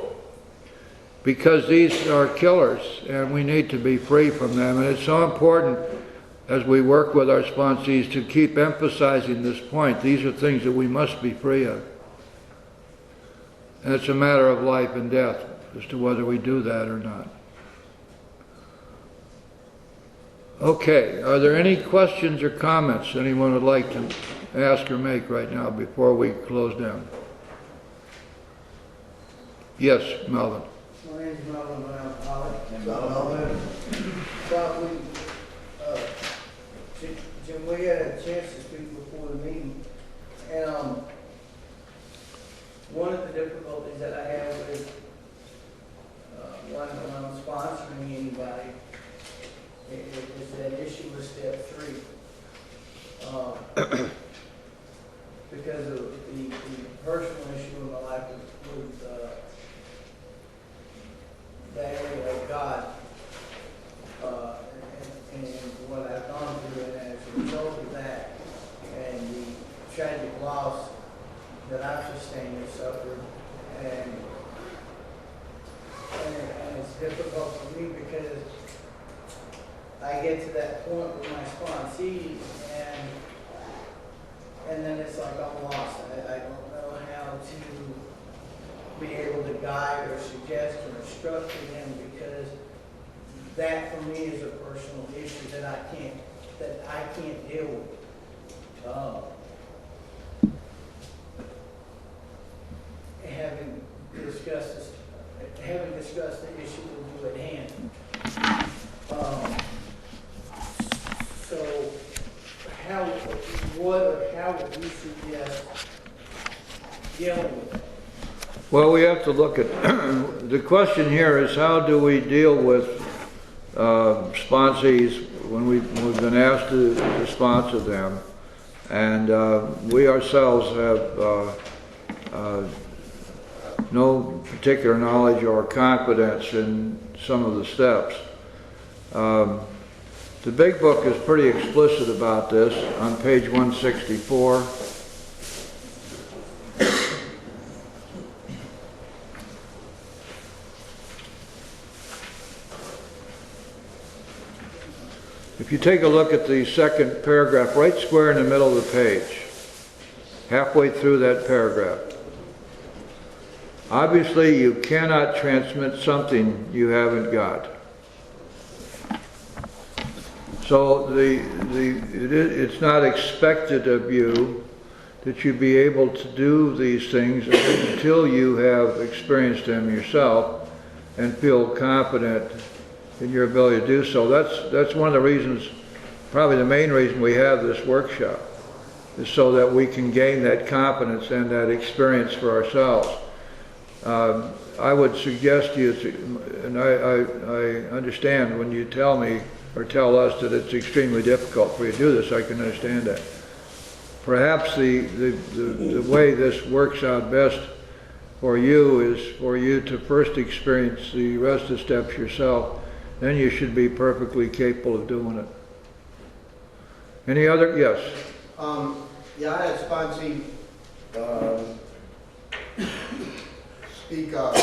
Because these are killers, and we need to be free from them. And it's so important as we work with our sponsees to keep emphasizing this point. These are things that we must be free of. And it's a matter of life and death as to whether we do that or not. Okay, are there any questions or comments anyone would like to ask or make right now before we close down? Yes, Melvin. My name is Melvin, I'm alcoholic. Melvin. But Jim, we had a chance to speak before the meeting, and one of the difficulties that I have with when I'm sponsoring anybody is that issue with step 3. Because of the personal issue in my life with the area of God, and what I've gone through, and as a result of that, and the tragic loss that I've sustained and suffered, and it's difficult for me because I get to that point with my sponsee, and then it's like I'm lost. I don't know how to be able to guide or suggest or instruct them, because that for me is a personal issue that I can't deal with. Having discussed the issue with you at hand. So how would you suggest dealing with it? Well, we have to look at, the question here is how do we deal with sponsees when we've been asked to sponsor them, and we ourselves have no particular knowledge or confidence in some of the steps. The big book is pretty explicit about this on page 164. If you take a look at the second paragraph, right square in the middle of the page, halfway through that paragraph. Obviously, you cannot transmit something you haven't got. So it's not expected of you that you be able to do these things until you have experienced them yourself and feel confident in your ability to do so. That's one of the reasons, probably the main reason we have this workshop, is so that we can gain that confidence and that experience for ourselves. I would suggest to you, and I understand when you tell me or tell us that it's extremely difficult for you to do this, I can understand that. Perhaps the way this works out best for you is for you to first experience the rest of the steps yourself, then you should be perfectly capable of doing it. Any other? Yes? Yeah, I had a sponsee speak of,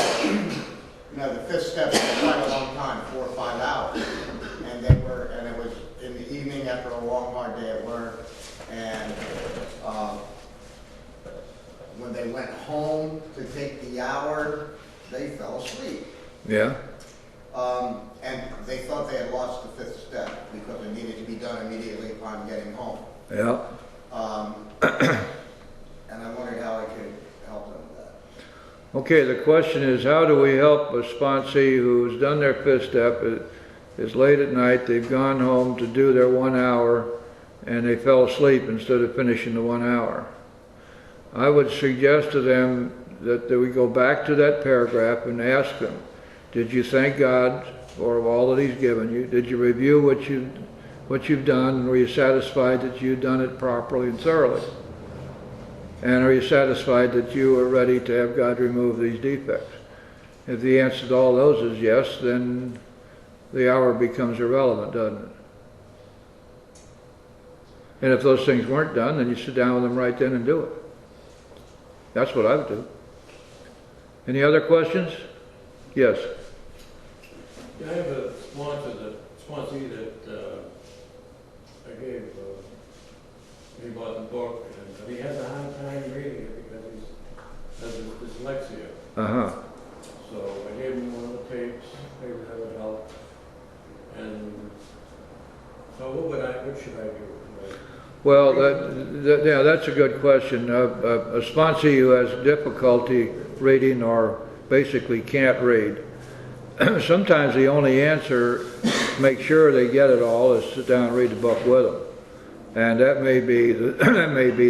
the fifth step was quite a long time, 4 or 5 hours. And it was in the evening after a long, hard day at work. And when they went home to take the hour, they fell asleep. Yeah? And they thought they had lost the fifth step because it needed to be done immediately upon getting home. Yeah. And I wondered how I could help them with that. Okay, the question is, how do we help a sponsee who's done their fifth step, it's late at night, they've gone home to do their 1 hour, and they fell asleep instead of finishing the 1 hour? I would suggest to them that we go back to that paragraph and ask them, did you thank God for all that He's given you? Did you review what you've done, and were you satisfied that you'd done it properly and thoroughly? And are you satisfied that you are ready to have God remove these defects? If the answer to all those is yes, then the hour becomes irrelevant, doesn't it? And if those things weren't done, then you sit down with them right then and do it. That's what I would do. Any other questions? Yes. I have a sponsee that I gave, he bought the book, but he has a hard time reading it because he has dyslexia. Uh-huh. So I gave him one of the tapes, maybe that would help. And so what should I do? Well, yeah, that's a good question. A sponsee who has difficulty reading or basically can't read, sometimes the only answer to make sure they get it all is sit down and read the book with them. And that may be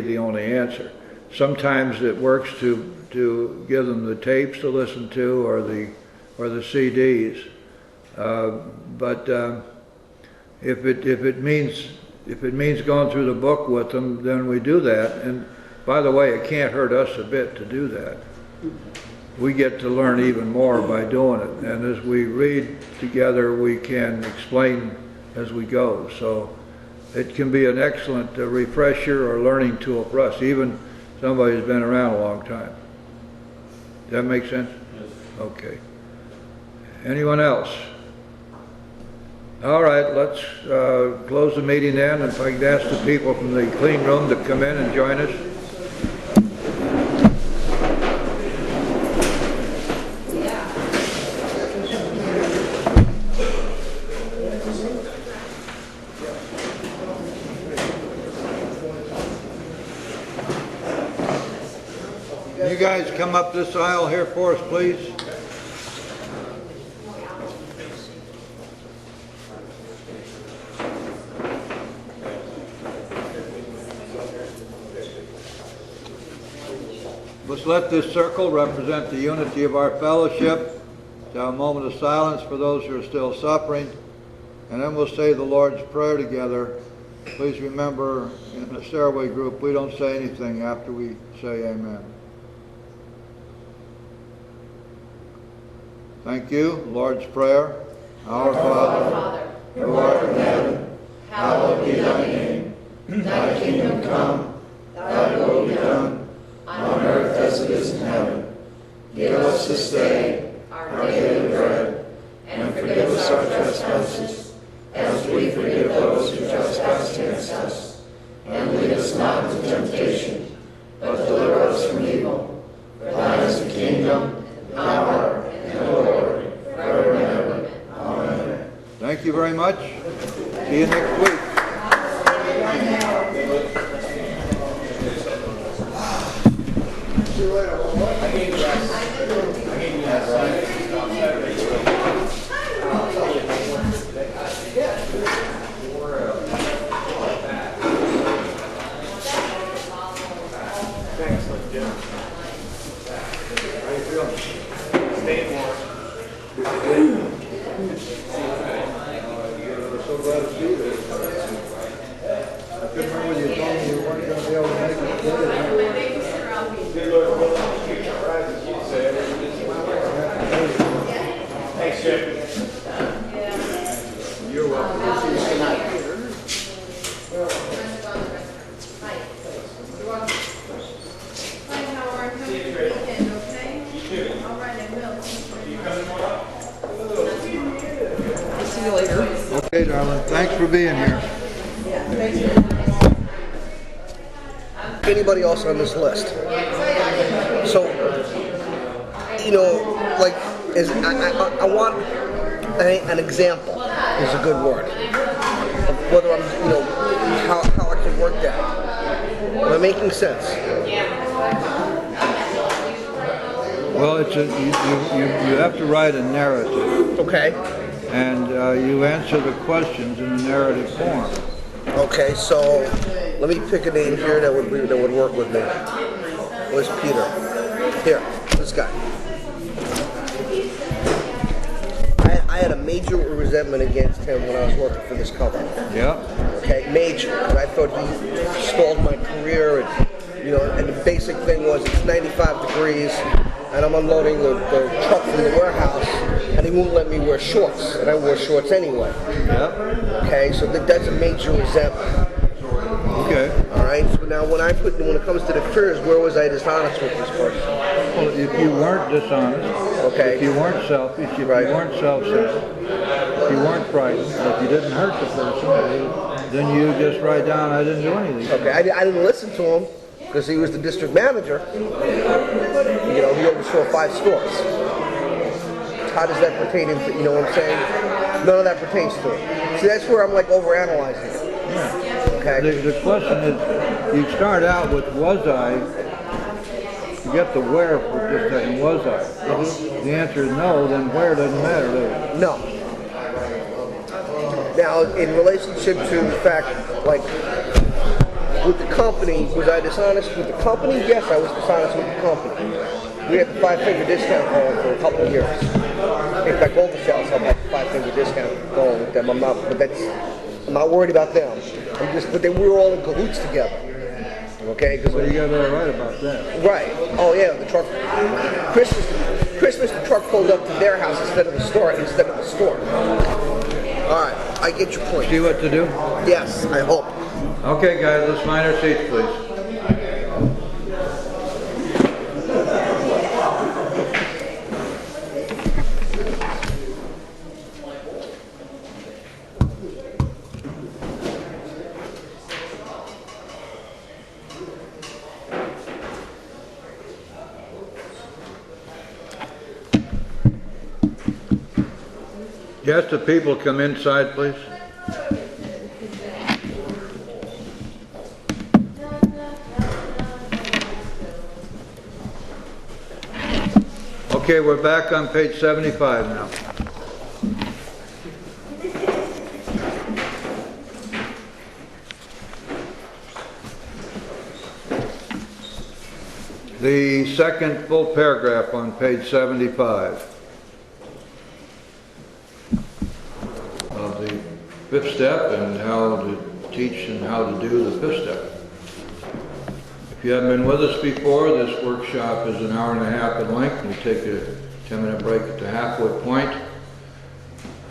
the only answer. Sometimes it works to give them the tapes to listen to or the CDs. But if it means going through the book with them, then we do that. And by the way, it can't hurt us a bit to do that. We get to learn even more by doing it. And as we read together, we can explain as we go. So it can be an excellent refresher or learning tool for us, even somebody who's been around a long time. Does that make sense? Yes. Okay. Anyone else? All right, let's close the meeting then. If I could ask the people from the clean room to come in and join us. guys come up this aisle here for us, please? Let's let this circle represent the unity of our fellowship. To have a moment of silence for those who are still suffering. And then we'll say the Lord's Prayer together. Please remember, in the stairway group, we don't say anything after we say amen. Thank you. Lord's Prayer. Our Father, who art in heaven, hallowed be thy name. Thy kingdom come, thy will be done, on earth as it is in heaven. Give us this day our daily bread, and forgive us our trespasses, as we forgive those who trespass against us. And lead us not into temptation, but deliver us from evil. For thine is the kingdom, the power, and the glory, forever and ever. Amen. Thank you very much. See you next week. See you later. I gave you that. Excellent, Jim. How you feeling? Staying warm. We're so glad to see you. I couldn't remember when you told me you weren't going to be able to make it today. Good Lord, well, future prizes, you say. Thanks, Jim. You're welcome. See you later. Okay, darling. Thanks for being here. Anybody else on this list. So, you know, like, I want an example is a good word of whether I'm, you know, how I can work that. Am I making sense? Well, it's you have to write a narrative, Okay. and you answer the questions in a narrative form. Okay, so let me pick a name here that would work with me. Where's Peter? Here, this guy. I had a major resentment against him when I was working for this company. Yeah. Okay, major. And I thought he stalled my career, and you know. And the basic thing was it's 95 degrees, and I'm unloading the truck from the warehouse, and he won't let me wear shorts, and I wore shorts anyway. Yep. Okay, so that's a major resentment. Okay. All right. So now, when it comes to the careers, where was I dishonest with this person? Well, if you weren't dishonest, Okay. if you weren't selfish, if Right. you weren't self-centered, if you weren't frightened, if you didn't hurt the person, then you just write down, I didn't do anything. Okay, I didn't listen to him because he was the district manager. You know, he oversaw 5 stores. How does that pertain into, you know what I'm saying? None of that pertains to it. See, that's where I'm like overanalyzing it. Yeah. Okay. The question is, you start out with was I, you get the where for just a second, was I? The answer is no, then where doesn't matter, does it? No. Now, in relationship to the fact, like, with the company, was I dishonest with the company? Yes, I was dishonest with the company. We had the 5-figure discount going for a couple of years. In fact, all the sales have like 5-figure discount going with them. I'm not worried about them. But we were all in cahoots together. Okay? Well, you got that right about that. Right. Oh yeah, the truck. Christmas, the truck pulled up to their house instead of the store. All right, I get your point. See what to do? Yes, I hope. Okay, guys, let's find our seats, please. Yes, the people come inside, please. Okay, we're back on page 75 now. The second full paragraph on page 75 of the fifth step and how to teach and how to do the fifth step. If you haven't been with us before, this workshop is an hour and a half in length. We take a 10-minute break at the halfway point.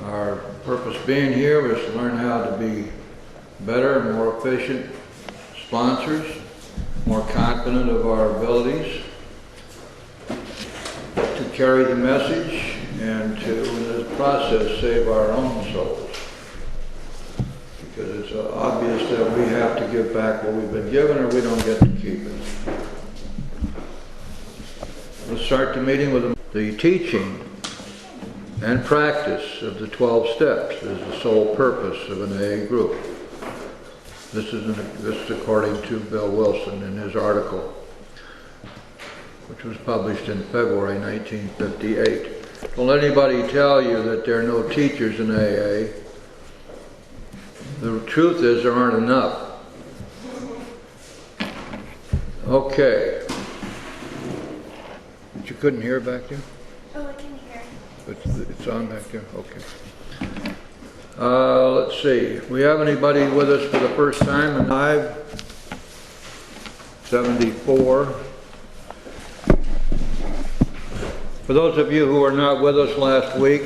Our purpose being here is to learn how to be better and more efficient sponsors, more confident of our abilities to carry the message and to, in this process, save our own souls. Because it's obvious that we have to give back what we've been given or we don't get to keep it. Let's start the meeting with the teaching and practice of the 12 steps is the sole purpose of an AA group. This is according to Bill Wilson in his article, which was published in February 1958. Don't let anybody tell you that there are no teachers in AA. The truth is there aren't enough. Okay. But you couldn't hear back there? Oh, I can hear. It's on back there? Okay. Let's see. We have anybody with us for the first time in 74. For those of you who were not with us last week,